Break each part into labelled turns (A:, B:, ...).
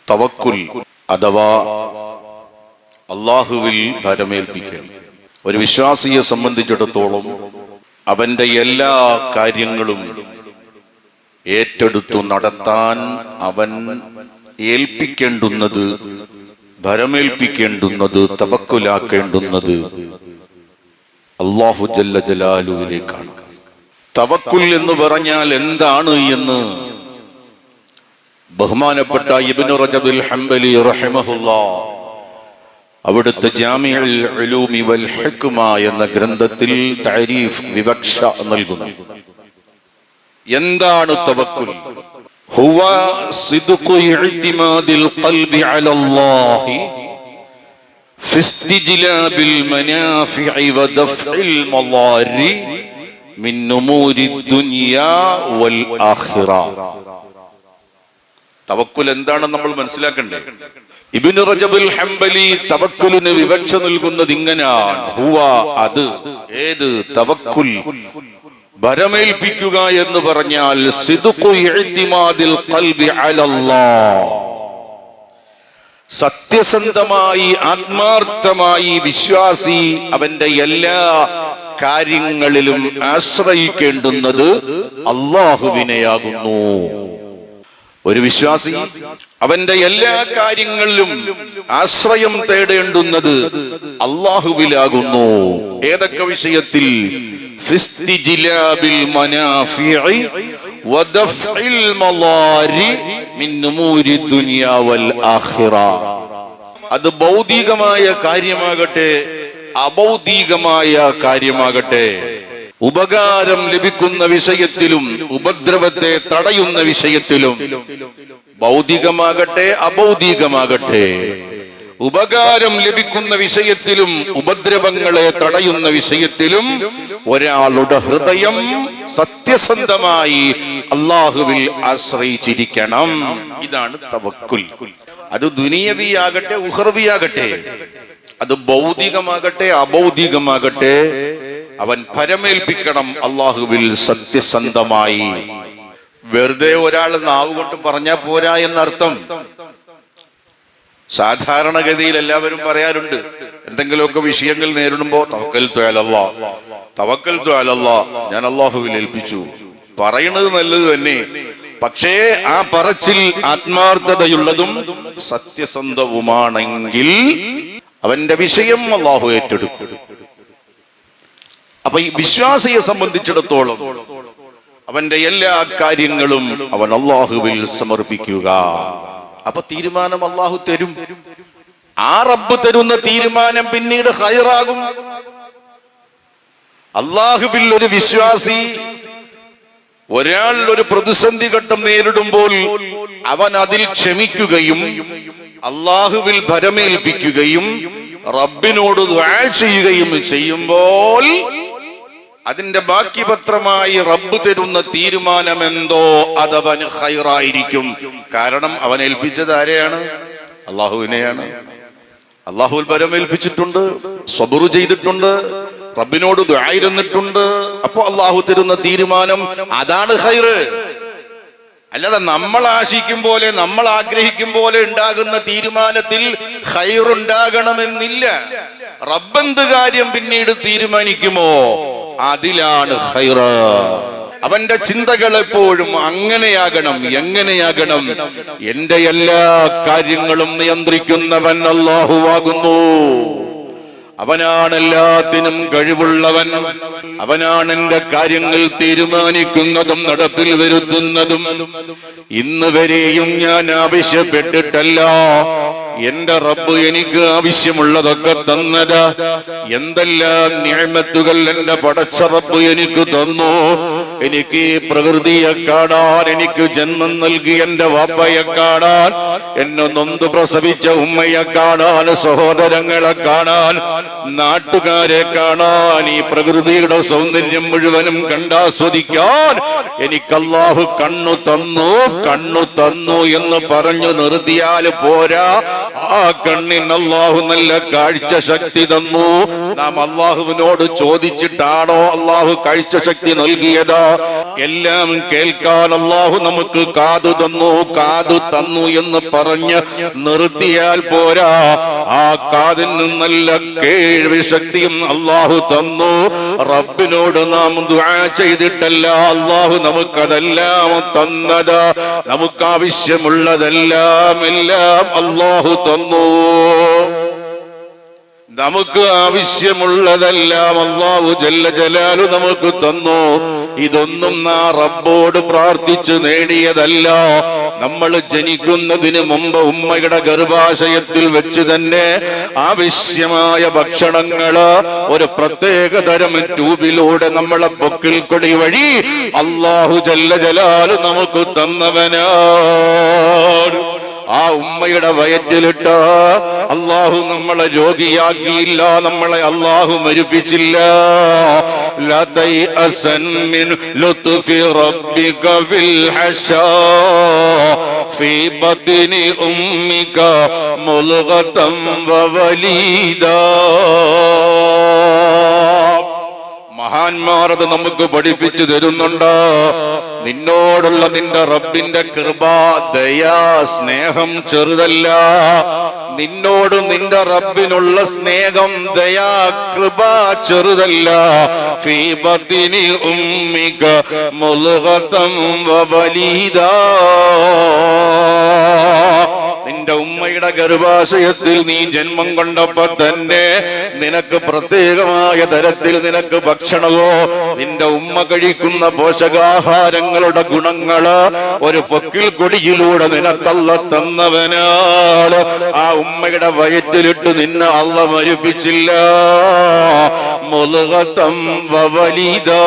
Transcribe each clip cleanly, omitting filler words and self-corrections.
A: തവക്കുൽ അഥവാ അള്ളാഹുവിൽ ഭരമേൽപ്പിക്കൽ ഒരു വിശ്വാസിയെ സംബന്ധിച്ചിടത്തോളം അവന്റെ എല്ലാ കാര്യങ്ങളും ഏറ്റെടുത്തു നടത്താൻ അവൻ ഏൽപ്പിക്കേണ്ടുന്നത്, ഭരമേൽപ്പിക്കേണ്ടുന്നത്, തവക്കുലാക്കേണ്ടുന്നത് അല്ലാഹു ജല്ല ജലാലുവിലേക്കാണ്. തവക്കുൽ എന്ന് പറഞ്ഞാൽ എന്താണ് എന്ന് ബഹുമാനപ്പെട്ട ഇബ്നു റജബുൽ ഹംബലി റഹിമഹുല്ലാഹ് അവിടുത്തെ ജാമിഉൽ ഉലൂമി വൽ ഹിക്മ എന്ന ഗ്രന്ഥത്തിൽ തഅരീഫ് വിവക്ഷ നൽകുന്നു. എന്താണ് തവക്കുൽ? ഹുവ സിദ്ഖു ഇഅ്തിമാദിൽ ഖൽബി അലല്ലാഹി ഫി ഇസ്തിജ്ലാബിൽ മനാഫിഇ വദഫ്ഇൽ മളാരി മിൻ ഉമൂരി ദുനിയാ വൽ ആഖിറ. തവക്കുൽ എന്താണെന്ന് നമ്മൾ മനസ്സിലാക്കണ്ടേ? ഇബ്നു റജബുൽ ഹംബലി തവക്കുലിന് വിവക്ഷ നൽകുന്നത് ഇങ്ങനെയാണ്: ഹുവ, അത്, ഏത് തവക്കുൽ, ഭരമേൽപ്പിക്കുക എന്ന് പറഞ്ഞാൽ സിദ്ഖു ഇഅ്തിമാദിൽ ഖൽബി അലല്ലാഹ്, സത്യസന്ധമായി ആത്മാർത്ഥമായി വിശ്വാസി അവന്റെ എല്ലാ കാര്യങ്ങളിലും ആശ്രയിക്കേണ്ടുന്നത് അല്ലാഹുവിനെയാകുന്നു. ഒരു വിശ്വാസി അവന്റെ എല്ലാ കാര്യങ്ങളിലും ആശ്രയം തേടേണ്ടുന്നത് അല്ലാഹുവിലാകുന്നു. ഏതൊക്കെ വിഷയത്തിൽ? ഫിസ്തിജ്ലാബിൽ മനാഫിഇ വദഫ്ഇൽ മളാരി മിൻ ഉമൂരി ദുനിയാ വൽ ആഖിറ. അത് ഭൗതികമായ കാര്യമാകട്ടെ അഭൗതികമായ കാര്യമാകട്ടെ, ഉപകാരം ലഭിക്കുന്ന വിഷയത്തിലും ഉപദ്രവത്തെ തടയുന്ന വിഷയത്തിലും, ഭൗതികമാകട്ടെ അഭൗതികമാകട്ടെ, ഉപകാരം ലഭിക്കുന്ന വിഷയത്തിലും ഉപദ്രവങ്ങളെ തടയുന്ന വിഷയത്തിലും ഒരാളുടെ ഹൃദയം സത്യസന്ധമായി അല്ലാഹുവിൽ ആശ്രയിച്ചിരിക്കണം. ഇതാണ് തവക്കുൽ. അത് ദുനിയവിയാകട്ടെ ഉഖ്റവിയാകട്ടെ, അത് ഭൗതികമാകട്ടെ അഭൗതികമാകട്ടെ, അവൻ ഭരമേൽപ്പിക്കണം അല്ലാഹുവിൽ സത്യസന്ധമായി. വെറുതെ ഒരാൾ നാവ് കൊണ്ട് പറഞ്ഞാൽ പോരാ എന്നർത്ഥം. സാധാരണഗതിയിൽ എല്ലാവരും പറയാറുണ്ട്, എന്തെങ്കിലുമൊക്കെ വിഷയങ്ങൾ നേരിടുമ്പോ തവക്കൽതു അലല്ലാഹ്, തവക്കൽതു അലല്ലാഹ്, ഞാൻ അല്ലാഹുവിൽ ഏൽപ്പിച്ചു. പറയുന്നത് നല്ലത് തന്നെ, പക്ഷേ ആ പറച്ചിൽ ആത്മാർത്ഥതയുള്ളതും സത്യസന്ധവുമാണെങ്കിൽ അവന്റെ വിഷയം അല്ലാഹു ഏറ്റെടുക്കും. അപ്പൊ ഈ വിശ്വാസിയെ സംബന്ധിച്ചിടത്തോളം അവന്റെ എല്ലാ കാര്യങ്ങളും അവൻ അല്ലാഹുവിൽ സമർപ്പിക്കുക. അപ്പൊ തീരുമാനം അല്ലാഹു തരും. ആ റബ്ബ് തരുന്ന തീരുമാനം പിന്നീട് ഖൈറാകും. അല്ലാഹുവിൽ ഒരു വിശ്വാസി, ഒരാൾ ഒരു പ്രതിസന്ധി ഘട്ടം നേരിടുമ്പോൾ അവൻ അതിൽ ക്ഷമിക്കുകയും അല്ലാഹുവിൽ ഭരമേൽപ്പിക്കുകയും റബ്ബിനോട് ദുആ ചെയ്യുകയും ചെയ്യുമ്പോൾ അതിന്റെ ബാക്കി പത്രമായി റബ്ബ് തരുന്ന തീരുമാനമെന്തോ അതവന് ഖൈറായിരിക്കും. കാരണം അവൻ ഏൽപ്പിച്ചത് ആരെയാണ്? അല്ലാഹുവിനെയാണ്. അല്ലാഹുവിൽ ഭരമേൽപ്പിച്ചിട്ടുണ്ട്, സബ്ർ ചെയ്തിട്ടുണ്ട്, റബ്ബിനോട് ദുആ ഇരുന്നിട്ടുണ്ട്. അപ്പൊ അല്ലാഹു തരുന്ന തീരുമാനം അതാണ് ഖൈറ്. അല്ലാതെ നമ്മൾ ആശിക്കും പോലെ നമ്മൾ ആഗ്രഹിക്കും പോലെ ഉണ്ടാകുന്ന തീരുമാനത്തിൽ ഖൈറുണ്ടാകണമെന്നില്ല. റബ്ബെന്ത് കാര്യം പിന്നീട് തീരുമാനിക്കുമോ അതിലാണ് ഖൈറ്. അവന്റെ ചിന്തകൾ എപ്പോഴും അങ്ങനെയാകണം. എങ്ങനെയാകണം? എന്റെ എല്ലാ കാര്യങ്ങളും നിയന്ത്രിക്കുന്നവൻ അല്ലാഹുവാകുന്നു. അവനാണ് എല്ലാത്തിനും കഴിവുള്ളവൻ. അവനാണ് എന്റെ കാര്യങ്ങൾ തീരുമാനിക്കുന്നതും നടപ്പിൽ വരുത്തുന്നതും. ഇന്ന് വരെയും ഞാൻ ആവശ്യപ്പെട്ടിട്ടല്ല, എന്റെ റബ്ബ് എനിക്ക് ആവശ്യമുള്ളതൊക്കെ തന്നത്. എന്തെല്ലാം നിഅമത്തുകൾ എന്റെ പടച്ച റബ്ബ് എനിക്ക് തന്നു. എനിക്ക് ഈ പ്രകൃതിയെ കാണാൻ, എനിക്ക് ജന്മം നൽകി എന്റെ വാപ്പയെ കാണാൻ, എന്നെ നൊന്ത് പ്രസവിച്ച ഉമ്മയെ കാണാൻ, സഹോദരങ്ങളെ കാണാൻ, നാട്ടുകാരെ കാണാൻ, ഈ പ്രകൃതിയുടെ സൗന്ദര്യം മുഴുവനും കണ്ടാസ്വദിക്കാൻ എനിക്ക് അല്ലാഹു കണ്ണു തന്നു എന്ന് പറഞ്ഞു നിർത്തിയാൽ പോരാ. ആ കണ്ണിന് അല്ലാഹു നല്ല കാഴ്ച ശക്തി തന്നു. നാം അല്ലാഹുവിനോട് ചോദിച്ചിട്ടാണോ അല്ലാഹു കാഴ്ച ശക്തി നൽകിയത്? എല്ലാം കേൾക്കാൻ അല്ലാഹു നമുക്ക് കാതു തന്നു എന്ന് പറഞ്ഞ് നിർത്തിയാൽ പോരാ. ആ കാതിന് നല്ല കേൾവി ശക്തിയും അല്ലാഹു തന്നു. റബ്ബിനോട് നാം ദുആ ചെയ്തിട്ടല്ല അല്ലാഹു നമുക്കതെല്ലാം തന്നത്. നമുക്ക് ആവശ്യമുള്ളതെല്ലാം അല്ലാഹു തന്നു. നമുക്ക് ആവശ്യമുള്ളതെല്ലാം അല്ലാഹു ജല്ല ജലാലു നമുക്ക് തന്നു. ഇതൊന്നും നാ റബ്ബോട് പ്രാർത്ഥിച്ച് നേടിയതല്ല. നമ്മൾ ജനിക്കുന്നതിന് മുമ്പ് ഉമ്മയുടെ ഗർഭാശയത്തിൽ വെച്ച് തന്നെ ആവശ്യമായ ഭക്ഷണങ്ങള് ഒരു പ്രത്യേക തരം ട്യൂബിലൂടെ നമ്മളെ പൊക്കിൽ കൊടി വഴി അല്ലാഹു ജല്ല ജലാലു നമുക്ക് തന്നവനാണ്. ആ ഉമ്മയുടെ വയറ്റിലിട്ട അല്ലാഹു നമ്മളെ രോഗിയാക്കിയില്ല, നമ്മളെ അല്ലാഹു മരിപ്പിച്ചില്ല. ലാ തൈഅസൻ മിൻ ലുത്ഫി റബ്ബിക ഫിൽ ഹശാ ഫീ ബത്നി ഉമ്മിക മുൽഗതൻ വവലീദാ. മഹാന്മാർ അത് നമുക്ക് പഠിപ്പിച്ചു തരുന്നുണ്ട്. നിന്നോടുള്ള നിന്റെ റബ്ബിന്റെ കൃപ, ദയാ, സ്നേഹം ചെറുതല്ല. നിന്നോട് നിന്റെ റബ്ബിനുള്ള സ്നേഹം, ദയാ, കൃപ ചെറുതല്ല. ഫീ ബത്നി ഉമ്മിക മുൽഗതൻ വവലീദാ. നിന്റെ ഉമ്മയുടെ ഗർഭാശയത്തിൽ നീ ജന്മം കൊണ്ടപ്പോ തന്നെ നിനക്ക് പ്രത്യേകമായ തരത്തിൽ നിനക്ക് ഭക്ഷണമോ നിന്റെ ഉമ്മ കഴിക്കുന്ന പോഷകാഹാരങ്ങളുടെ ഗുണങ്ങള് ഒരു പൊക്കിൽ കൊടിയിലൂടെ നിനക്കല്ല തന്നവനാണ്. ആ ഉമ്മയുടെ വയറ്റിലിട്ട് നിന്നെ അല്ല മരിപ്പിച്ചില്ല. മുൽഗതൻ വവലീദാ.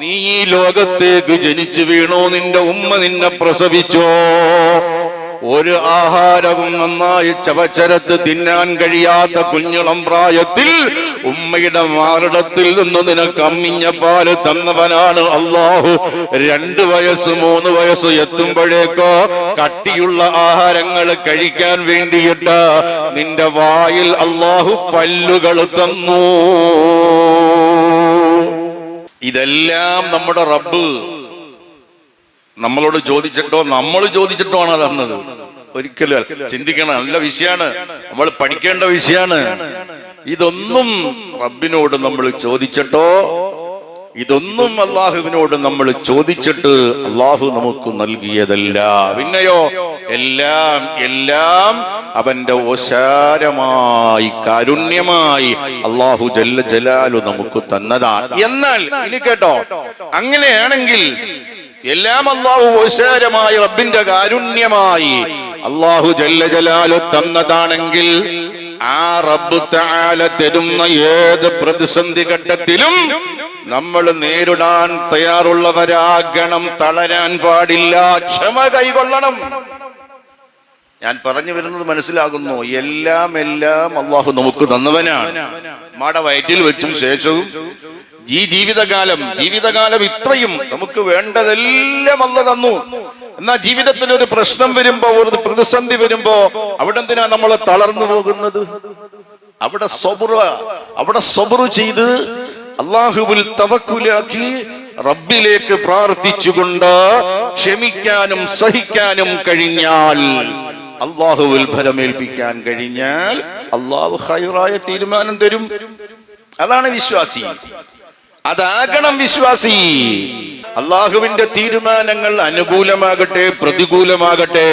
A: നീ ഈ ലോകത്തേക്ക് ജനിച്ചു വീണോ, നിന്റെ ഉമ്മ നിന്നെ പ്രസവിച്ചോ, ഒരു ആഹാരവും നന്നായി ചവച്ചരത്ത് തിന്നാൻ കഴിയാത്ത കുഞ്ഞുളം പ്രായത്തിൽ ഉമ്മയുടെ മാറിടത്തിൽ നിന്ന് നിനക്ക് അമ്മിഞ്ഞ പാല് തന്നവനാണ് അല്ലാഹു. 2 വയസ്സ് 3 വയസ്സ് എത്തുമ്പോഴേക്കോ കട്ടിയുള്ള ആഹാരങ്ങൾ കഴിക്കാൻ വേണ്ടിയിട്ട് നിന്റെ വായിൽ അല്ലാഹു പല്ലുകൾ തന്നു. ഇതെല്ലാം നമ്മുടെ റബ്ബ് നമ്മളോട് ചോദിച്ചിട്ടോ നമ്മൾ ചോദിച്ചിട്ടോ ആണ് തന്നത്. ഒരിക്കലും ചിന്തിക്കണം, നല്ല വിഷയമാണ്, നമ്മൾ പഠിക്കേണ്ട വിഷയമാണ്. ഇതൊന്നും റബ്ബിനോട് നമ്മൾ ചോദിച്ചിട്ടോ, ഇതൊന്നും അള്ളാഹുവിനോട് നമ്മൾ ചോദിച്ചിട്ട് അള്ളാഹു നമുക്ക് നൽകിയതല്ല. പിന്നെയോ എല്ലാം അവന്റെ ഓശാരമായി കാരുണ്യമായി അള്ളാഹു ജല്ല ജലാലു നമുക്ക് തന്നതാണ്. എന്നാൽ ഇനി കേട്ടോ, അങ്ങനെയാണെങ്കിൽ എല്ലാം അള്ളാഹു ഓശാരമായി റബ്ബിന്റെ കാരുണ്യമായി അള്ളാഹു ജല്ല ജലാലു തന്നതാണെങ്കിൽ ആ റബ്ബ് തആല തരുന്ന ഏത് പ്രതിസന്ധി ഘട്ടത്തിലും നമ്മൾ നേരിടാൻ തയ്യാറുള്ളവരാകണം, തളരാൻ പാടില്ല, ക്ഷമ കൈകൊള്ളണം. ഞാൻ പറഞ്ഞു വരുന്നത് മനസ്സിലാകുന്നു. എല്ലാം അള്ളാഹു നമുക്ക് തന്നവനാണ്. മാട വയറ്റിൽ വെച്ചും ശേഷവും ഈ ജീവിതകാലം ഇത്രയും നമുക്ക് വേണ്ടതെല്ലാം അല്ല തന്നു. എന്നാ ജീവിതത്തിൽ ഒരു പ്രശ്നം വരുമ്പോ, ഒരു പ്രതിസന്ധി വരുമ്പോ അവിടെ എന്തിനാ നമ്മൾ തളർന്നു പോകുന്നത്? അവിടെ സബ്ർ ചെയ്ത് അല്ലാഹുവിൽ തവക്കുലാക്കി റബ്ബിലേക്ക് പ്രാർത്ഥിച്ചുകൊണ്ട് ക്ഷമിക്കാനും സഹിക്കാനും കഴിഞ്ഞാൽ, അല്ലാഹുവിൽ ഫലമേൽപ്പിക്കാൻ കഴിഞ്ഞാൽ അല്ലാഹു ഖൈറായ തീരുമാനം തരും. അതാണ് വിശ്വാസി, അതാകണം വിശ്വാസി. അള്ളാഹുവിന്റെ തീരുമാനങ്ങൾ അനുകൂലമാകട്ടെ പ്രതികൂലമാകട്ടെ,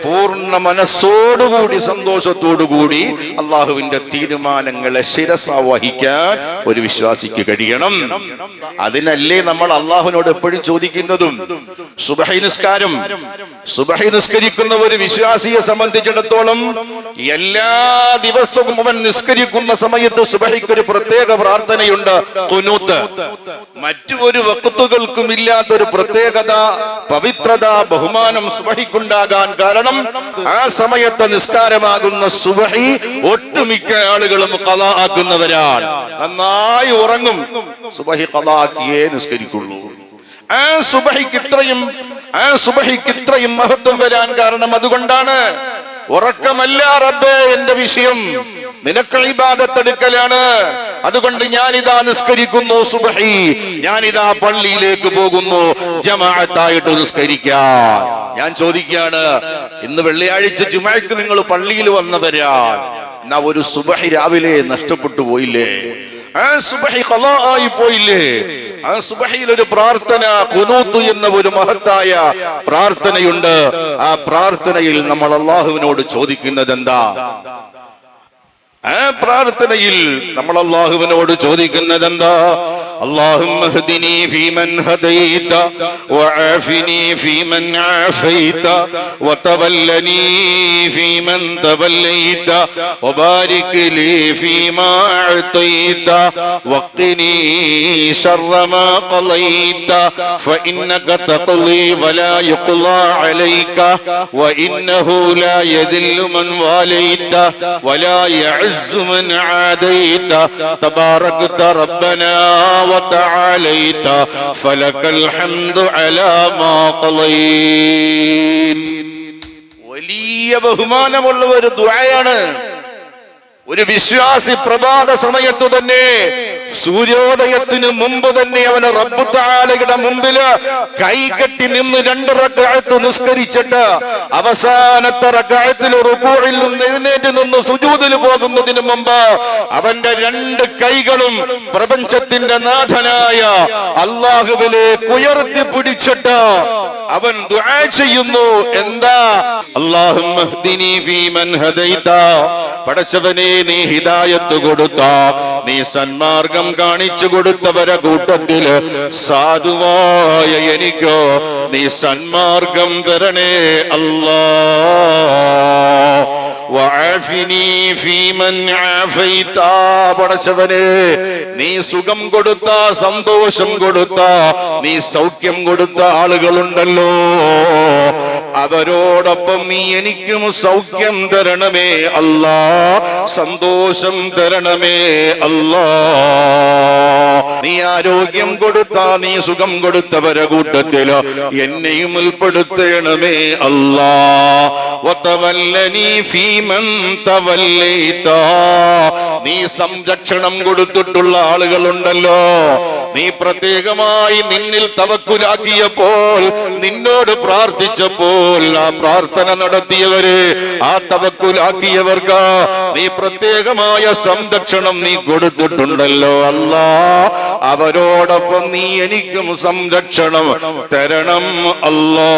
A: പൂർണ്ണ മനസ്സോടുകൂടി സന്തോഷത്തോടുകൂടി അള്ളാഹുവിന്റെ തീരുമാനങ്ങളെ ശിരസാവഹിക്കാൻ ഒരു വിശ്വാസിക്ക് കഴിയണം. അതിനല്ലേ നമ്മൾ അള്ളാഹുവിനോട് എപ്പോഴും ചോദിക്കുന്നതും. സുബഹി നിസ്കരിക്കുന്ന ഒരു വിശ്വാസിയെ സംബന്ധിച്ചിടത്തോളം എല്ലാ ദിവസവും അവൻ നിസ്കരിക്കുന്ന സമയത്ത് സുബഹിക്ക് ഒരു പ്രത്യേക പ്രാർത്ഥനയുണ്ട്, ഖുനൂത്ത്. മറ്റു ഒരു വഖ്തുകൾക്കും ഇല്ലാത്തൊരു പ്രത്യേകത, പവിത്രത, ബഹുമാനം സുബഹിക്കുണ്ടാകാൻ കാരണം ആ സമയത്ത് നിസ്കാരമാകുന്ന സുബഹി ഒട്ടുമിക്ക ആളുകളും ഖളാ ആക്കുന്നവരാണ്. നന്നായി ഉറങ്ങും, സുബഹി ഖളാ ആക്കിയേ നിസ്കരിക്കുള്ളൂ. ആ സുബഹിക്ക് ഇത്രയും മഹത്വം വരാൻ കാരണം അതുകൊണ്ടാണ്. ഉറക്കമല്ല റബ്ബേ എന്റെ വിഷയം, നിനക്ക് ഇബാദത്തെടുക്കലാണ്. അതുകൊണ്ട് ഞാനിതാ നിസ്കരിക്കുന്നു സുബ്ഹി, ഞാനിതാ പള്ളിയിലേക്ക് പോകുന്നു ജമാഅത്തായിട്ട് നിസ്കരിക്കാൻ. ഞാൻ ചോദിക്കുകയാണ്, ഇന്ന് വെള്ളിയാഴ്ച ജുമഅക്ക് നിങ്ങൾ പള്ളിയിൽ വന്നവരാ, എന്നാ ഒരു സുബ്ഹി രാവിലെ നഷ്ടപ്പെട്ടു പോയില്ലേ? ആ സുബ്ഹി ഖളാ ആയി പോയില്ലേ? ആ സുബ്ഹിയിൽ ഒരു പ്രാർത്ഥന ഖുനൂത്ത് എന്ന ഒരു മഹത്തായ പ്രാർത്ഥനയുണ്ട്. ആ പ്രാർത്ഥനയിൽ നമ്മൾ അല്ലാഹുവിനോട് ചോദിക്കുന്നത് എന്താ? ആ പ്രാർത്ഥനയിൽ നമ്മൾ അല്ലാഹുവിനോട് ചോദിക്കുന്നത് എന്താ? اللهم اهدني فيمن هديت وعافني فيمن عافيت وتولني فيمن توليت وبارك لي فيما أعطيت وقني شر ما قضيت فإنك تقضي ولا يقضى عليك وإنه لا يذل من واليت ولا يعز من عاديت تباركت ربنا وتعاليت فلك الحمد على ما قضيت. വലിയ ബഹുമാനമുള്ള ഒരു ദുആയാണ്. ഒരു വിശ്വാസി പ്രഭാത സമയത്തു തന്നെ സൂര്യോദയത്തിന് മുമ്പ് തന്നെ അവന് റബ്ബ് തആലയുടെ മുമ്പില് കൈകെട്ടി നിന്ന് 2 റക്അത്ത് നിസ്കരിച്ചിട്ട് അവസാനത്തെ റക്അത്തിൽ റുകൂഇൽ നിന്ന് എഴുന്നേറ്റ് നിന്ന് സുജൂദിൽ പോകുന്നതിന് മുമ്പ് അവന്റെ 2 കൈകളും പ്രപഞ്ചത്തിന്റെ നാഥനായ അല്ലാഹുവിലേക്ക് ഉയർത്തി പിടിച്ചിട്ട് അവൻ ദുആ ചെയ്യുന്നു. എന്താ? അല്ലാഹുമ്മ ഹ്ദിനി ഫീമൻ ഹദൈത, പടച്ചവനേ നീ ഹിദായത്ത് കൊടുത്ത, നീ സന്മാർഗം കാണിച്ചു കൊടുത്തവരെ കൂട്ടത്തില് സാധുവായ എനിക്ക് നീ സന്മാർഗം തരണേ അല്ലാ. വഅഫിനി ഫീമൻ ആഫൈത, പടച്ചവനേ നീ സുഖം കൊടുത്ത, സന്തോഷം കൊടുത്ത, നീ സൗഖ്യം കൊടുത്ത ആളുകളുണ്ടല്ലോ, അവരോടൊപ്പം നീ എനിക്കും സൗഖ്യം തരണമേ അല്ലാ, സന്തോഷം തരണമേ അല്ലാ. നീ ആരോഗ്യം കൊടുത്ത, നീ സുഖം കൊടുത്തവരെ കൂട്ടത്തില് എന്നെയും ഉൾപ്പെടുത്തണമേ അല്ലാ. വതവല്ലനി ഫീമൻ തവല്ലൈത, നീ സംരക്ഷണം കൊടുത്തിട്ടുള്ള ആളുകളുണ്ടല്ലോ, നീ പ്രത്യേകമായി നിന്നിൽ തവക്കുലാക്കിയപ്പോൾ, നിന്നോട് പ്രാർത്ഥിച്ചപ്പോൾ ആ പ്രാർത്ഥന നടത്തിയവര്, ആ തവക്കുലാക്കിയവർക്ക് നീ പ്രത്യേകമായ സംരക്ഷണം നീ കൊടുത്തിട്ടുണ്ടല്ലോ അല്ലാ, അവരോടൊപ്പം നീ എനിക്കും സംരക്ഷണം തരണം അല്ലാ.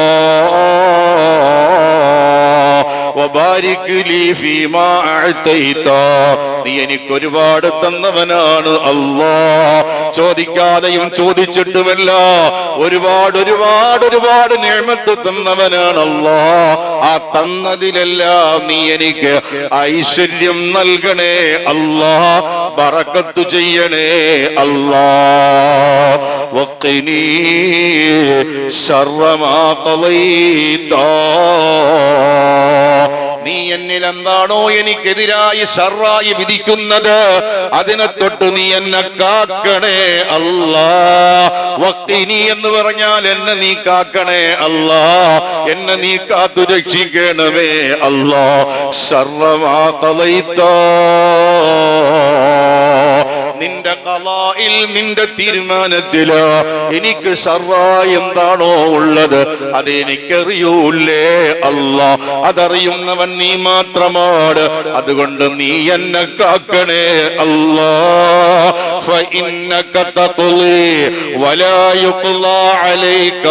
A: وبارك لي فيما أعطيت, നീ എനിക്ക് ഒരുപാട് തന്നവനാണ് അല്ലാ, ചോദിക്കാതെയും ചോദിച്ചിട്ടുമല്ല ഒരുപാട് ഒരുപാട് ഒരുപാട് നിഅമത്ത് തന്നവനാണ് അല്ലാ. ആ തന്നതിലെല്ലാം നീ എനിക്ക് ഐശ്വര്യം നൽകണേ അല്ലാ, ബറക്കത്ത് ചെയ്യണേ അല്ലാ. വഖിനി ശർറ മാ ഖളൈത, നീ എന്നിൽ എന്താണോ എനിക്കെതിരായി ഷർറായി വിധിക്കുന്നത് അതിനെ തൊട്ട് നീ എന്നെ കാക്കണേ അല്ലാ. വഖിനി എന്ന് പറഞ്ഞാൽ എന്നെ നീ കാക്കണേ അല്ലാ, എന്നെ നീ കാത്തു രക്ഷിക്കണമേ അല്ലാ. ശർറ മാ ഖളൈത, നിന്റെ ഖളായിൽ നിന്റെ തീരുമാനത്തില് എനിക്ക് ഷർറായി എന്താണോ ഉള്ളത് അതെനിക്കറിയൂലേ അല്ലാ, അതറിയുന്നവൻ നീ മാത്രമാണ്. അതുകൊണ്ട് നീ എന്നെ കാക്കണേ അല്ലാ. ഫഇന്നക തഖ്ളി വലാ യുഖ്ളാ അലൈക,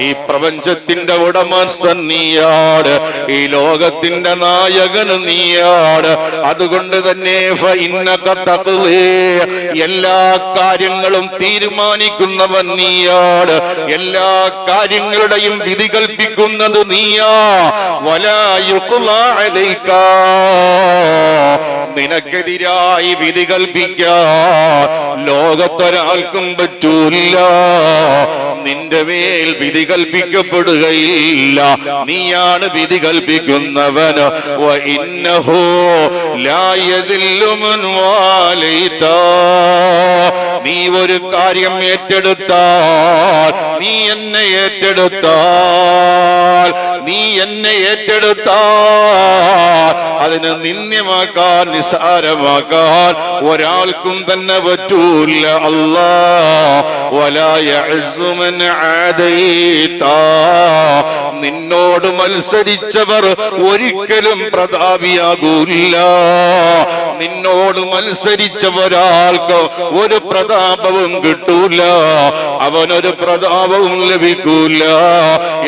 A: ഈ പ്രപഞ്ചത്തിന്റെ ഉടമസ്ഥൻ നീയാണ്, ഈ ലോകത്തിന്റെ നായകൻ നീയാണ്. അതുകൊണ്ട് തന്നെ ഫഇന്നക തഖ്ളി, എല്ലാ കാര്യങ്ങളും തീരുമാനിക്കുന്നവൻ നീയാണ്, എല്ലാ കാര്യങ്ങളുടെയും വിധി കൽപ്പിക്കുന്നത് നീയാ. വലാ യുഖ്ളാ അലൈക, നിനക്കെതിരായി വിധി കൽപ്പിക്കാൻ ലോകത്തൊരാൾക്കും പറ്റൂല, നിന്റെ മേൽ വിധി കൽപ്പിക്കപ്പെടുകയില്ല, നീയാണ് വിധി കൽപ്പിക്കുന്നവൻ. വഇന്നഹു ലാ യദില്ലു മൻ വാലൈത, നീ ഒരു കാര്യം ഏറ്റെടുത്താൽ, നീ എന്നെ ഏറ്റെടുത്താൽ നീ എന്നെ ഏറ്റെടുത്താ അതിനെ നിന്ദ്യമാക്കാൻ നിസാരമാക്കാൻ ഒരാൾക്കും തന്നെ പറ്റൂല. അല്ലാ വലാ യഅ്സു മൻ ആദൈതാ, നിന്നോട് മത്സരിച്ചവർ ഒരിക്കലും പ്രതാപിയാകൂല. നിന്നോട് മത്സരിച്ച ഒരാൾക്ക് ഒരു പ്രതാപവും കിട്ടൂല, അവനൊരു പ്രതാപവും ലഭിക്കൂല.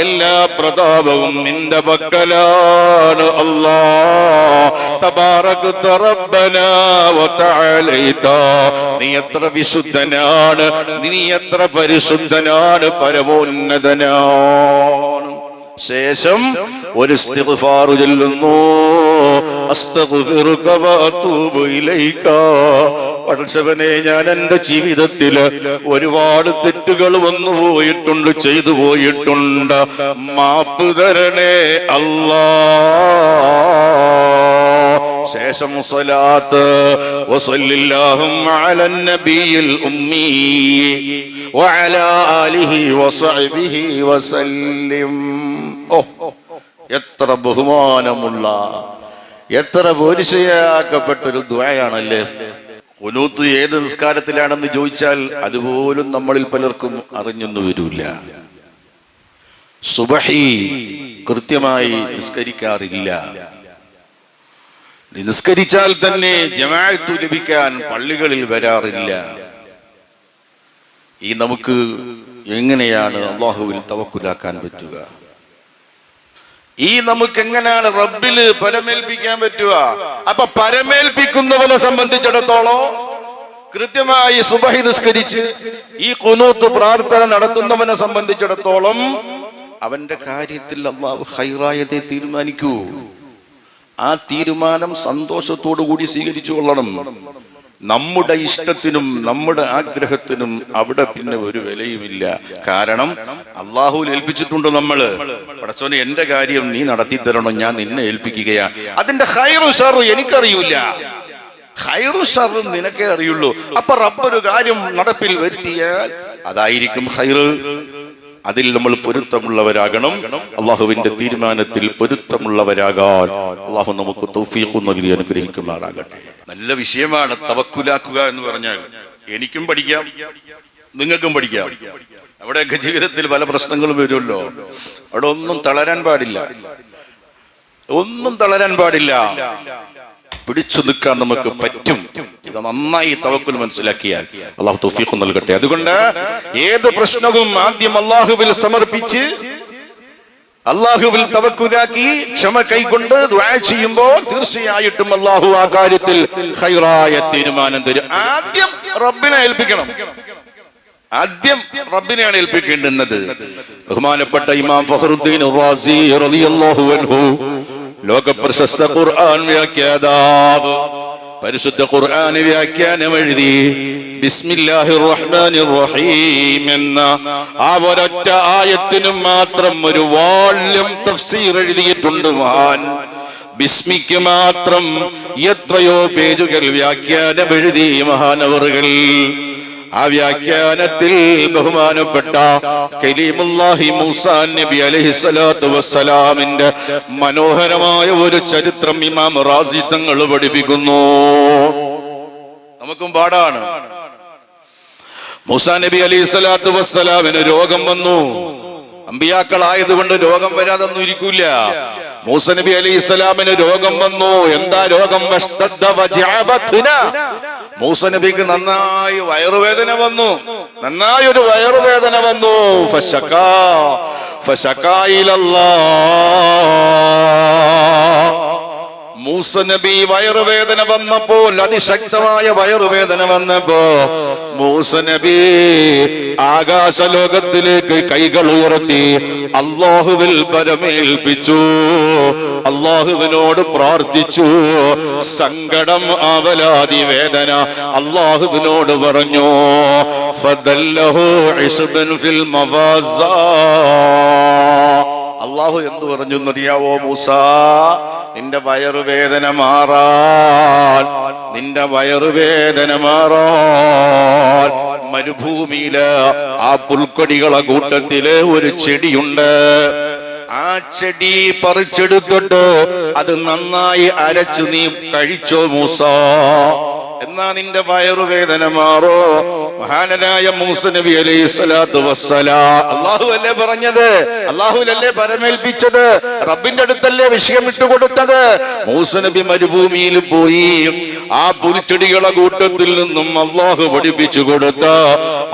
A: എല്ലാ പ്രതാപവും നിന്റെ പക്കലാണ്. അല്ലാഹ് തബാറകത റബ്ബനാ വതആലൈത, നീ എത്ര വിശുദ്ധനാണ്, നീ എത്ര പരിശുദ്ധനാണ്, പരമോന്നതനാണ്. ശേഷം ഒരു ഇസ്തിഗ്ഫാർ ചൊല്ലുന്നു, അസ്തഗ്ഫിറുക വഅതൂബു ഇലൈക. പടച്ചവനെ, ഞാൻ എന്റെ ജീവിതത്തിൽ ഒരുപാട് തെറ്റുകൾ വന്നു പോയിട്ടുണ്ട്, ചെയ്തു പോയിട്ടുണ്ട്, മാപ്പ് തരണേ അല്ലാഹ്. ശേഷം സ്വലാത്ത് വസല്ലല്ലാഹു അലൻ നബിയിൽ ഉമ്മി വഅലാ ആലിഹി വസഹ്ബിഹി വസല്ലം. എത്ര ബഹുമാനമുള്ള, എത്ര പോരിശയാക്കപ്പെട്ടൊരു ദുആയാണല്ലേ. ഖുനൂത്ത് ഏത് നിസ്കാരത്തിലാണെന്ന് ചോദിച്ചാൽ അതുപോലും നമ്മളിൽ പലർക്കും അറിഞ്ഞൊന്നും വരൂല. സുബഹി കൃത്യമായി നിസ്കരിക്കാറില്ല. നിസ്കരിച്ചാൽ തന്നെ ജമാഅത്ത് ലഭിക്കാൻ പള്ളികളിൽ വരാറില്ല. ഈ നമുക്ക് എങ്ങനെയാണ് അല്ലാഹുവിൽ തവക്കുലാക്കാൻ പറ്റുക? ഈ നമുക്ക് എങ്ങനെയാണ് റബ്ബില് പരമേൽപ്പിക്കാൻ പറ്റുക? അപ്പൊ പരമേൽപ്പിക്കുന്നവനെ സംബന്ധിച്ചിടത്തോളം കൃത്യമായി സുബഹി നിസ്കരിച്ച് ഈ ഖുനൂത്ത് പ്രാർത്ഥന നടത്തുന്നവനെ സംബന്ധിച്ചിടത്തോളം അവന്റെ കാര്യത്തിൽ അല്ലാഹു ഖൈറായതേ തീരുമാനിക്കൂ. ആ തീരുമാനം സന്തോഷത്തോടു കൂടി സ്വീകരിച്ചു കൊള്ളണം. നമ്മുടെ ഇഷ്ടത്തിനും നമ്മുടെ ആഗ്രഹത്തിനും അവിടെ പിന്നെ ഒരു വിലയുമില്ല. കാരണം അള്ളാഹുവിൽ ഏൽപ്പിച്ചിട്ടുണ്ട് നമ്മള്. പടച്ചോനെ, എന്റെ കാര്യം നീ നടത്തി തരണം, ഞാൻ നിന്നെ ഏൽപ്പിക്കുകയാണ്. അതിന്റെ ഖൈറും ശർറും എനിക്കറിയൂല, ഖൈറും ശർറും നിനക്കേ അറിയുള്ളൂ. അപ്പൊ റബ്ബൊരു കാര്യം നടപ്പിൽ വരുത്തിയാൽ അതായിരിക്കും ഖൈറ്. അതിൽ നമ്മൾ പൊരുത്തമുള്ളവരാകണം. അള്ളാഹുവിന്റെ തീരുമാനത്തിൽ പൊരുത്തമുള്ളവരാകാൻ അള്ളാഹു നമുക്ക് തൗഫീഖ് നൽകി അനുഗ്രഹിക്കുമാറാകട്ടെ. നല്ല വിഷയമാണ് തവക്കുലാക്കുക എന്ന് പറഞ്ഞാൽ. എനിക്കും പഠിക്കാം, നിങ്ങൾക്കും പഠിക്കാം. അവിടെയൊക്കെ ജീവിതത്തിൽ പല പ്രശ്നങ്ങളും വരുമല്ലോ. അവിടെ ഒന്നും തളരാൻ പാടില്ല, ഒന്നും തളരാൻ പാടില്ല. പിടിച്ചു നിൽക്കാൻ നമുക്ക് പറ്റും. ഇത് നന്നായി തവക്കുൽ മനസ്സിലാക്കിയാൽ അള്ളാഹു തൗഫീഖ് നൽകട്ടെ. അതുകൊണ്ട് ഏത് പ്രശ്നവും ആദ്യം അള്ളാഹുവിൽ സമർപ്പിച്ച് അള്ളാഹുവിൽ തവക്കുലാക്കി ക്ഷമ കൈകൊണ്ട് ദുആ ചെയ്യുമ്പോൾ തീർച്ചയായിട്ടും അള്ളാഹു ആ കാര്യത്തിൽ ഖൈറായ തീരുമാനം തരും. ആദ്യം റബ്ബിനെ ഏൽപ്പിക്കണം, ആദ്യം റബ്ബിനെയാണ് ഏൽപ്പിക്കേണ്ടുന്നത്. ബഹുമാനപ്പെട്ട ഇമാം ഫഖറുദ്ദീൻ റാസി റളിയല്ലാഹു അൻഹു, ലോക പ്രശസ്ത ഖുർആൻ വ്യാഖ്യാതാവ്, പരിശുദ്ധ ഖുർആൻ വ്യാഖ്യാനം എഴുതി ബിസ്മില്ലാഹിർ റഹ്മാനിർ റഹീം എന്ന ആ ഒരൊറ്റ ആയത്തിനും മാത്രം ഒരു വാള്യം തഫ്സീർ എഴുതിയിട്ടുണ്ട് മഹാൻ. ബിസ്മിക്ക് മാത്രം എത്രയോ പേജുകൾ വ്യാഖ്യാനം എഴുതി മഹാനവറുകൾ. ആ വ്യാഖ്യാനത്തിൽ ബഹുമാനപ്പെട്ട കലീമുല്ലാഹി മൂസാ നബി അലൈഹിസ്സലാത്തു വസ്സലാമിന്റെ മനോഹരമായ ഒരു ചരിത്രം ഇമാം റാസി തങ്ങൾ പഠിപ്പിക്കുന്നു. നമുക്കും പാടാണ്. മൂസാ നബി അലൈഹിസ്സലാത്തു വസ്സലാമിന് രോഗം വന്നു. അമ്പിയാക്കളായതുകൊണ്ട് രോഗം വരാതൊന്നും ഇരിക്കൂല. മൂസാ നബി അലൈഹിസ്സലാമിന് രോഗം വന്നു. എന്താ രോഗം? മൂസാ നബിക്ക് നന്നായി വയറുവേദന വന്നു, നന്നായി ഒരു വയറുവേദന വന്നു. മൂസാ നബി വയറുവേദന വന്നപ്പോൾ, അതിശക്തമായ വയറുവേദന വന്നപ്പോ മൂസാ നബി ആകാശലോകത്തിലേക്ക് കൈകൾ ഉയർത്തി അല്ലാഹുവിൽ പരമേൽപ്പിച്ചു, അല്ലാഹുവിനോട് പ്രാർത്ഥിച്ചു. സങ്കടം, ആവലാതി, വേദന അല്ലാഹുവിനോട് പറഞ്ഞു. ഫദല്ലഹു ഇസ്ബൻ ഫിൽ മവാസാ. അല്ലാഹു എന്തു പറഞ്ഞു എന്നറിയാവോ? മൂസാ, നിന്റെ വയറുവേദന മാറാൻ, നിന്റെ വയറുവേദന മാറാൻ മരുഭൂമിയില് ആ പുൽക്കൊടികളെ കൂട്ടത്തില് ഒരു ചെടിയുണ്ട്. ആ ചെടി പറിച്ചെടുത്തിട്ട് അത് നന്നായി അരച്ചു നീ കഴിച്ചോ മൂസ, എന്നാ നിന്റെ വയറുവേദന മാറോ. മഹാനായ മൂസ നബി അലൈഹി സ്വലാത്തു വസ്സലാം, അല്ലാഹു അല്ലേ പറഞ്ഞത്, അല്ലാഹുവിലല്ലേ പരമേൽപ്പിച്ചത്, റബ്ബിന്റെ അടുത്തല്ലേ വിഷയം ഇട്ടുകൊടുത്തത്. മൂസ നബി മരുഭൂമിയിൽ പോയി ആ പുൽച്ചെടികളെ കൂട്ടത്തിൽ നിന്നും അല്ലാഹു പഠിപ്പിച്ചു കൊടുത്ത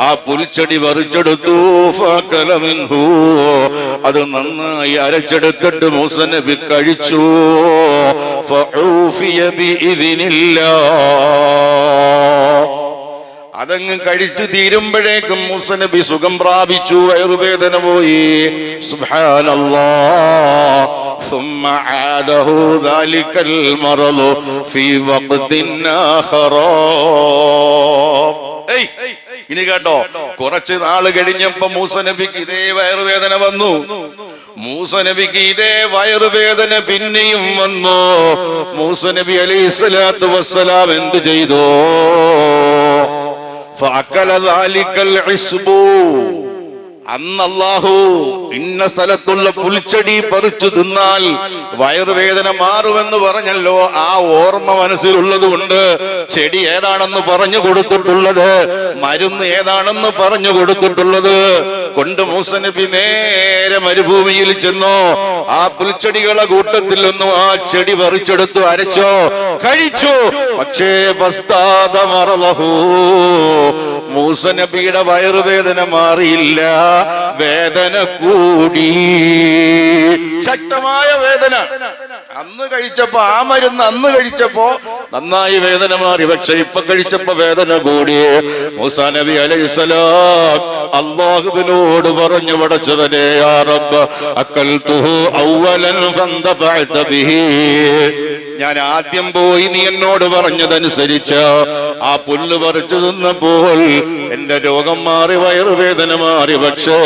A: ആ പുൽച്ചെടി പറിച്ചെടുത്തു. അത് നന്നായി അരച്ചെടുത്തിട്ട് മൂസ നബി കഴിച്ചു. അതങ്ങ് കഴിച്ചു തീരുമ്പോഴേക്കും മൂസ നബി സുഖം പ്രാപിച്ചു, വയറുവേദന പോയി. സുബ്ഹാനല്ലാഹ്. ثم عاده ذلك المرض في وقت آخر. ഇനി കേട്ടോ, കുറച്ച് നാള് കഴിഞ്ഞപ്പോ മൂസ നബിക്ക് ഇതേ വയറുവേദന വന്നു. മൂസ നബിക്ക് ഇതേ വയറുവേദന പിന്നെയും വന്നു. മൂസ നബി അലൈഹി സ്വലാത്തു വസ്സലാം എന്തു ചെയ്തു? ഫഅകല ദാലികൽ ഇസ്ബു. അന്ന് അല്ലാഹു ഇന്ന സ്ഥലത്തുള്ള പുൽച്ചെടി പറിച്ചു തിന്നാൽ വയറുവേദന മാറുമെന്ന് പറഞ്ഞല്ലോ. ആ ഓർമ്മ മനസ്സിലുള്ളത് കൊണ്ട് ചെടി ഏതാണെന്ന് പറഞ്ഞു കൊടുത്തിട്ടുള്ളത്, മരുന്ന് ഏതാണെന്ന് പറഞ്ഞു കൊടുത്തിട്ടുള്ളത് കൊണ്ട് മൂസ നബി നേരെ മരുഭൂമിയിൽ ചെന്നു. ആ പുൽച്ചെടികളെ കൂട്ടത്തിൽ നിന്നും ആ ചെടി പറിച്ചെടുത്തു, അരച്ചോ, കഴിച്ചു. പക്ഷേ മൂസ നബിയുടെ വയറുവേദന മാറിയില്ല, വേദന കൂടി, ശക്തമായ വേദന. അന്ന് കഴിച്ചപ്പോ ആ മരുന്ന് അന്ന് കഴിച്ചപ്പോ നന്നായി വേദന മാറി, പക്ഷെ ഇപ്പൊ കഴിച്ചപ്പോ വേദന കൂടി. മൂസാ നബി അലൈഹിസ്സലാം അല്ലാഹുവിനോട് പറഞ്ഞു, പടച്ചവനെ, യാ റബ്ബ് അക്കൽതുഹു അവ്വലൻ ഫന്തഫഅത ബിഹി. ഞാൻ ആദ്യം പോയി നീ എന്നോട് പറഞ്ഞതനുസരിച്ച് ആ പുല്ല് പറിച്ചു തിന്നപ്പോൾ എന്റെ രോഗം മാറി, വയറുവേദന മാറി. പക്ഷേ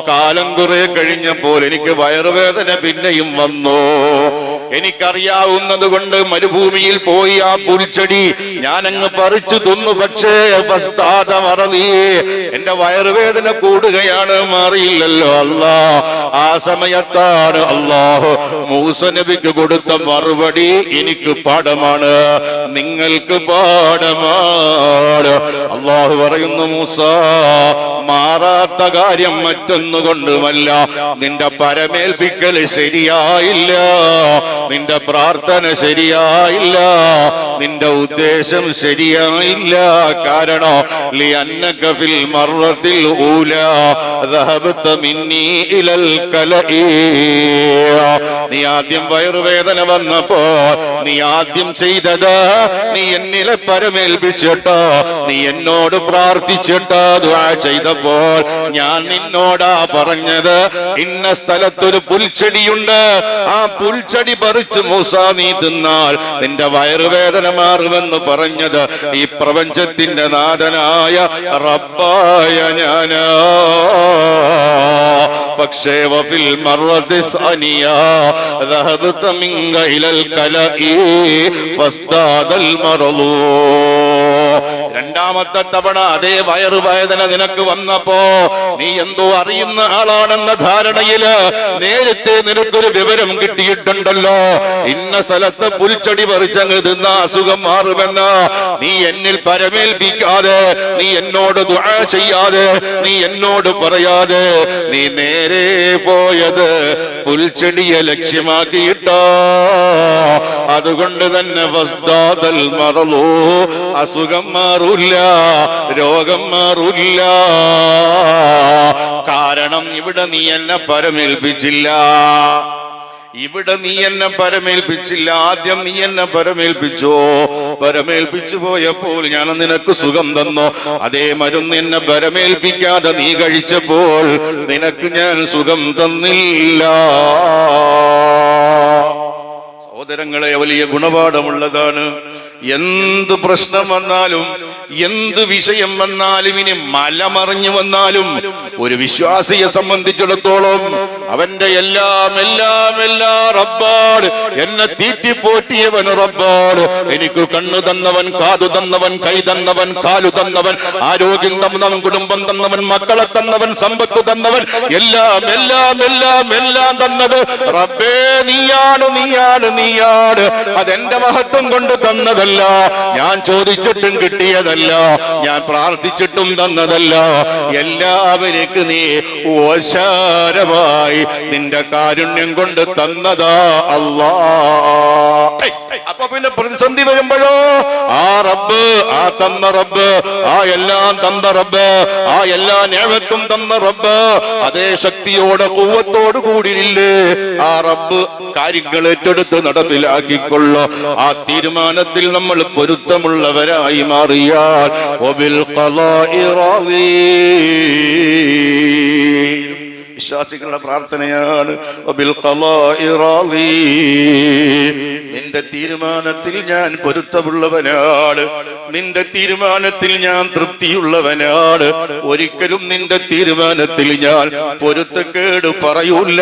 A: കാലം കുറെ കഴിഞ്ഞപ്പോൾ എനിക്ക് വയറുവേദന പിന്നെയും വന്നു. എനിക്കറിയാവുന്നത് കൊണ്ട് മരുഭൂമിയിൽ പോയി ആ പുൽച്ചെടി ഞാൻ അങ്ങ് പറിച്ചു തിന്നു. പക്ഷേ എന്റെ വയറുവേദന കൂടുകയാണ്, മാറിയില്ലല്ലോ അല്ലാ. ആ സമയത്താണ് അല്ലാഹു മൂസ നബിക്ക് കൊടുത്ത മറുപടി എനിക്ക് പാഠമാണ്, നിങ്ങൾക്ക് പാഠമാണ്. അല്ലാഹു പറയുന്നു, മൂസ, മാറാത്ത കാര്യം മറ്റൊന്നുകൊണ്ടുമല്ല, നിന്റെ പരമേൽപ്പിക്കൽ ശരിയായില്ല, നിന്റെ പ്രാർത്ഥന ശരിയായില്ല, നിന്റെ ഉദ്ദേശം ശരിയായില്ല. കാരണം ലിഅന്നക ഫിൽ മർറത്തിൽ ഊലാ ദഹബത മിന്നി ഇലൽ കലഈ. നീ ആദ്യം വയറുവേദന വന്നപ്പോ നീ ആദ്യം ചെയ്തത്, നീ എന്നിലെ പരമേൽപ്പിച്ചിട്ടോ, നീ എന്നോട് പ്രാർത്ഥിച്ചിട്ടോ ദുആ ചെയ്തപ്പോൾ ഞാൻ നിന്നോടാ പറഞ്ഞത്, ഇന്ന സ്ഥലത്തൊരു പുൽച്ചെടിയുണ്ട്, ആ പുൽച്ചെടി പറിച്ച് മൂസ നീ തിന്നാൽ നിന്റെ വയറുവേദന മാറുമെന്ന് പറഞ്ഞത് ഈ പ്രപഞ്ചത്തിന്റെ നാഥനായ റബ്ബായ ഞാനാ. പക്ഷേ വഫിൽ മർറതി സാനിയ ദഹബത മിൻക ഇലൽ കലഈ ഫസ്ദാദൽ മർളൂ. രണ്ടാമത്തെ തവണ അതേ വയറുവേദന നിനക്ക് വന്നപ്പോ നീ എന്തോ അറിയുന്ന ആളാണെന്ന ധാരണയില് നേരത്തെ നിനക്കൊരു വിവരം കിട്ടിയിട്ടുണ്ടല്ലോ, ഇന്ന സ്ഥലത്ത് പുൽച്ചെടി പറിച്ചങ്ങ് തിന്ന അസുഖം മാറുമെന്ന്. നീ എന്നിൽ പരമേൽപ്പിക്കാതെ, നീ എന്നോട് ദുആ ചെയ്യാതെ, നീ എന്നോട് പറയാതെ നീ നേരെ പോയത് പുൽച്ചെടിയെ ലക്ഷ്യമാക്കിയിട്ടോ. അതുകൊണ്ട് തന്നെ ഫസ്ദാദൽ മർളൂ, അസുഖം മാറൂല്ല, രോഗം മാറൂല്ല. കാരണം ഇവിടെ നീ എന്നെ പരമേൽപ്പിച്ചില്ല, ഇവിടെ നീ എന്നെ പരമേൽപ്പിച്ചില്ല. ആദ്യം നീ എന്നെ പരമേൽപ്പിച്ചോ, പരമേൽപ്പിച്ചു പോയപ്പോൾ ഞാൻ നിനക്ക് സുഖം തന്നു. അതേ മരുന്ന് എന്നെ പരമേൽപ്പിക്കാതെ നീ കഴിച്ചപ്പോൾ നിനക്ക് ഞാൻ സുഖം തന്നില്ല. സഹോദരങ്ങളെ, വലിയ ഗുണപാഠമുള്ളതാണ്. എന്ത് പ്രശ്നം വന്നാലും, എന്ത് വിഷയം വന്നാലും, ഇനി മല മറിഞ്ഞു വന്നാലും ഒരു വിശ്വാസിയെ സംബന്ധിച്ചിടത്തോളം അവന്റെ എല്ലാം എല്ലാം എല്ലാം റബ്ബാണ്. എന്നെ തീറ്റിപ്പോറ്റിയവൻ റബ്ബാണ്. എനിക്ക് കണ്ണു തന്നവൻ, കാതു തന്നവൻ, കൈ തന്നവൻ, കാലു തന്നവൻ, ആരോഗ്യം തന്നവൻ, കുടുംബം തന്നവൻ, മക്കളെ തന്നവൻ, സമ്പത്ത് തന്നവൻ, എല്ലാം എല്ലാം എല്ലാം എല്ലാം തന്നത് റബ്ബേ നീയാണ്, നീയാണ്, നീയാണ്. അതെന്റെ മഹത്വം കൊണ്ട് തന്നതല്ല, ഞാൻ ചോദിച്ചിട്ടും കിട്ടിയതല്ല, ഞാൻ പ്രാർത്ഥിച്ചിട്ടും തന്നതല്ല. എല്ലാവരേക്ക് നീ ഓശാരമായി നിന്റെ കാരുണ്യം കൊണ്ട് തന്നതാ അല്ലാ. അപ്പൊ പിന്നെ പ്രതിസന്ധി വരുമ്പോഴോ ആ റബ്ബ്, ആ തന്ന റബ്ബ്, ആ എല്ലാം തന്ന റബ്ബ്, ആ എല്ലാ നിഅമത്തും തന്ന റബ്ബ് അതേ ശക്തിയോടെ ഖുവ്വത്തോട് കൂടിയില്ലേ ആ റബ്ബ് കാര്യങ്ങൾ ഏറ്റെടുത്ത് നടപ്പിലാക്കിക്കൊള്ളു. ആ തീരുമാനത്തിൽ നമ്മൾ പൊരുത്തമുള്ളവരായി മാറിയാൽ വബിൽ ഖളാഇ റാളീൻ. വിശ്വാസികളുടെ പ്രാർത്ഥനയാണ് വബിൽ ഖളാഇ റാളീൻ. നിന്റെ തീരുമാനത്തിൽ ഞാൻ പൊരുത്തമുള്ളവനാണ്, നിന്റെ തീരുമാനത്തിൽ ഞാൻ തൃപ്തിയുള്ളവനാണ്. ഒരിക്കലും നിന്റെ തീരുമാനത്തിൽ ഞാൻ പൊരുത്തക്കേട് പറയൂല,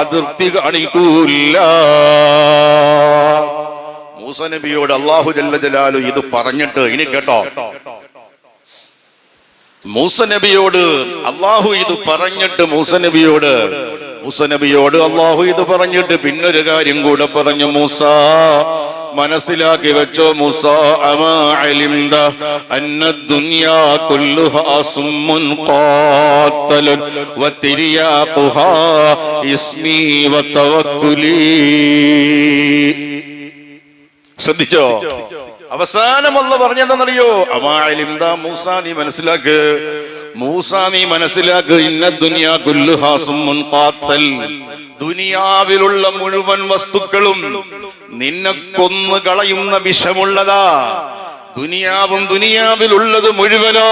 A: അതൃപ്തി കാണിക്കൂല. മൂസ നബിയോട് അല്ലാഹു ജല്ല ജലാലു ഇത് പറഞ്ഞിട്ട്, ഇനി കേട്ടോ, മൂസ നബിയോട് അല്ലാഹു ഇത് പറഞ്ഞിട്ട് മൂസ നബിയോട് അല്ലാഹു ഇത് പറഞ്ഞിട്ട് പിന്നൊരു കാര്യം കൂടെ പറഞ്ഞു. മൂസ മനസ്സിലാക്കി വെച്ചോ മൂസ, അമാ അലിംത അന്ന ദുനിയാ കുല്ലുഹാ സുമ്മുൻ ഖാത്തലുൻ വതിരിയാഖുഹാ ഇസ്മി വതവക്കുലി. ശ്രദ്ധിച്ചോ, അവസാനം അല്ലാഹു പറഞ്ഞതെന്നറിയോ? അമാ അലിംത, മൂസ നീ മനസ്സിലാക്ക്, മൂസ നീ മനസ്സിലാക്ക്, ഇന്ന ദുനിയാ കുല്ലുഹാ സുമ്മുൻ ഖാത്തൽ, ദുനിയാവിലുള്ള മുഴുവൻ വസ്തുക്കളും നിന്നെ കൊന്നു കളയുന്ന വിഷമുള്ളതാ. ദുനിയാവും ദുനിയാവിലുള്ളത് മുഴുവനോ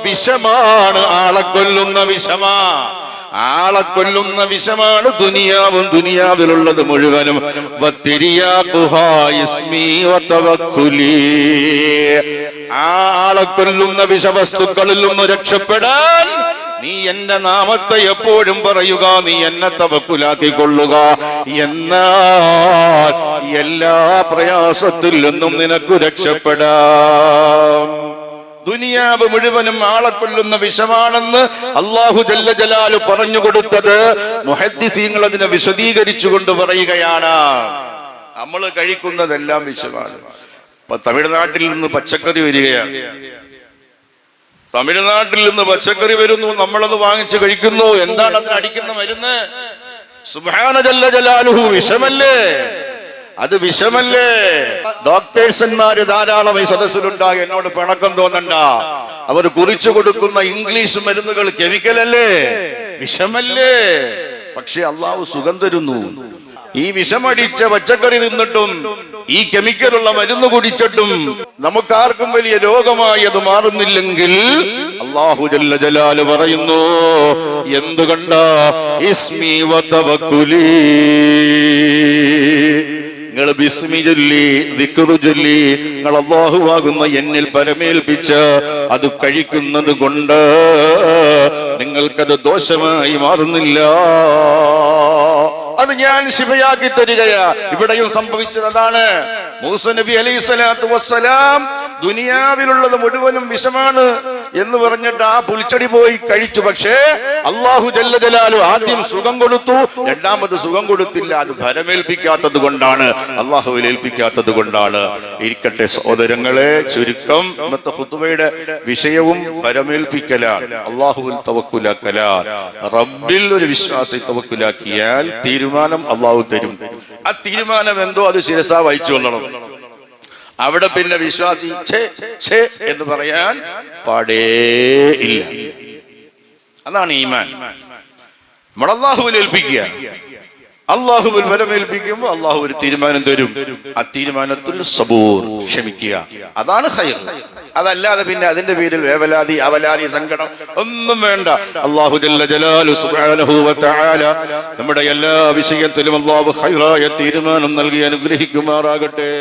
A: വിഷമാണ്, ആളെ കൊല്ലുന്ന വിഷമാ, ആളെ കൊല്ലുന്ന വിഷമാണ് ദുനിയാവും ദുനിയാവിലുള്ളത് മുഴുവനും. ആ ആളെ കൊല്ലുന്ന വിഷവസ്തുക്കളിൽ നിന്ന് രക്ഷപ്പെടാൻ നീ എന്റെ നാമത്തെ എപ്പോഴും പറയുക, നീ എന്നെ തവക്കുലാക്കിക്കൊള്ളുക. എന്നാൽ എല്ലാ പ്രയാസത്തിൽ നിന്നും നിനക്ക് രക്ഷപ്പെടാം. ദുനിയാവ് മുഴുവനും ആളെ കൊല്ലുന്ന വിഷമാണെന്ന് അല്ലാഹു ജല്ല ജലാലു പറഞ്ഞു കൊടുത്തത് മുഹദ്ദിസീങ്ങൾ അതിനെ വിശദീകരിച്ചുകൊണ്ട് പറയുകയാണ്. നമ്മൾ കഴിക്കുന്നതെല്ലാം വിഷമാണ്. ഇപ്പൊ തമിഴ്നാട്ടിൽ നിന്ന് പച്ചക്കറി വരികയാണ്, തമിഴ്നാട്ടിൽ നിന്ന് പച്ചക്കറി വരുന്നു, നമ്മളത് വാങ്ങിച്ച് കഴിക്കുന്നു. എന്താണ് അതിനടിക്കുന്ന മരുന്ന്? സുബ്ഹാന ജല്ല ജലാലുഹു, വിഷമല്ലേ? അത് വിഷമല്ലേ? ഡോക്ടേഴ്സന്മാര് ധാരാളം ഈ സദസ്സിലുണ്ടായി, എന്നോട് പിണക്കം തോന്നണ്ട. അവർ കുറിച്ചു കൊടുക്കുന്ന ഇംഗ്ലീഷ് മരുന്നുകൾ കെമിക്കലല്ലേ, വിഷമല്ലേ? പക്ഷെ അള്ളാഹു സുഖം തരുന്നു. ഈ വിഷമടിച്ച പച്ചക്കറി തിന്നിട്ടും ഈ കെമിക്കലുള്ള മരുന്ന് കുടിച്ചിട്ടും നമുക്കാർക്കും വലിയ രോഗമായി അത് മാറുന്നില്ലെങ്കിൽ അല്ലാഹു ജല്ല ജലാല് പറയുന്നു, എന്തുകൊണ്ടാ? ഇസ്മി വതവക്കുലി, നിങ്ങൾ ബിസ്മി ചൊല്ലി, ദിക്റ് ചൊല്ലി, നിങ്ങൾ അല്ലാഹുവാകുന്ന എന്നിൽ പരമേൽപ്പിച്ച് അത് കഴിക്കുന്നത് കൊണ്ട് നിങ്ങൾക്കത് ദോഷമായി മാറുന്നില്ല. അത് ഞാൻ ശിഫയാക്കി തരികയാ. ഇവിടെയും സംഭവിച്ചത് അതാണ്. മൂസ നബി അലൈഹി സ്വലാത്തു വസ്സലാം ദുനിയാവിലുള്ളത് മുഴുവനും വിഷമാണ് എന്ന് പറഞ്ഞിട്ട് ആ പുൽച്ചെടി പോയി കഴിച്ചു. പക്ഷേ അല്ലാഹു ജല്ല ജലാലു ആദ്യം സുഖം കൊടുത്തു, രണ്ടാമത് സുഖം കൊടുത്തില്ല. അത് ഫലമേൽപ്പിക്കാത്തത് കൊണ്ടാണ്, അല്ലാഹുവിൽ ഏൽപ്പിക്കാത്തത് കൊണ്ടാണ്. ഇരിക്കട്ടെ സഹോദരങ്ങളെ, ചുരുക്കം ഇന്നത്തെ ഖുതുബയുടെ വിഷയവും ഫലമേൽപ്പിക്കലാണ്, അല്ലാഹുവിൽ തവക്കുലാക്കലാണ്. റബ്ബിൽ ഒരു വിശ്വാസി തവക്കുലാക്കിയാൽ തീരുമാനം അല്ലാഹു തരും. ആ തീരുമാനം എന്തോ അത് ശിരസാ വഹിച്ചു കൊള്ളണം. അവിടെ പിന്നെ വിശ്വാസി ഛേ എന്ന് പറയാൻ പാടേ ഇല്ല. അതാണ് ഈമാൻ. നമ്മൾ അല്ലാഹുവിൽ ഏൽപ്പിക്കുക, അല്ലാഹുവിൽ ഫലമേൽപ്പിക്കുമ്പോൾ അല്ലാഹു ഒരു തീരുമാനം തരും. ആ തീരുമാനത്തിൽ സബൂർ, ക്ഷമിക്കുക, അതാണ് ഖൈർ. അതല്ലാതെ പിന്നെ അതിന്റെ പേരിൽ വേവലാതി, അവലാതി, സങ്കടം ഒന്നും വേണ്ട. അല്ലാഹു ജല്ല ജലാലു സുബ്ഹാനഹു വ തആല നമ്മുടെ എല്ലാ വിഷയത്തിലും അല്ലാഹു ഖൈറായ തീരുമാനം നൽകി അനുഗ്രഹിക്കുമാറാകട്ടെ.